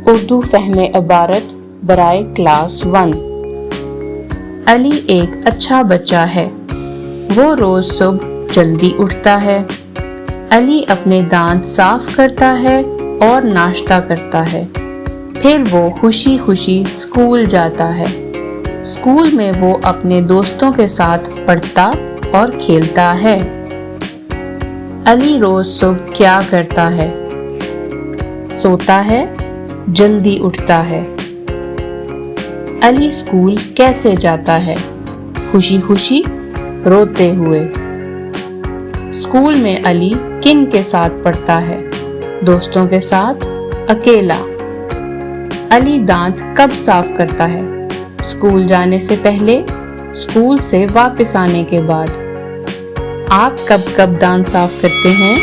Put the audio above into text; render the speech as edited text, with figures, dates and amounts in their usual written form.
اردو فہم عبارت برائے کلاس 1۔ علی ایک اچھا بچہ ہے۔ وہ روز صبح جلدی اٹھتا ہے۔ علی اپنے دانت صاف کرتا ہے اور ناشتہ کرتا ہے۔ پھر وہ خوشی خوشی اسکول جاتا ہے۔ اسکول میں وہ اپنے دوستوں کے ساتھ پڑھتا اور کھیلتا ہے۔ علی روز صبح کیا کرتا ہے؟ سوتا ہے، جلدی اٹھتا ہے۔ علی اسکول کیسے جاتا ہے؟ خوشی خوشی، روتے ہوئے۔ اسکول میں علی کن کے ساتھ پڑھتا ہے؟ دوستوں کے ساتھ، اکیلا۔ علی دانت کب صاف کرتا ہے؟ اسکول جانے سے پہلے، اسکول سے واپس آنے کے بعد۔ آپ کب کب دانت صاف کرتے ہیں؟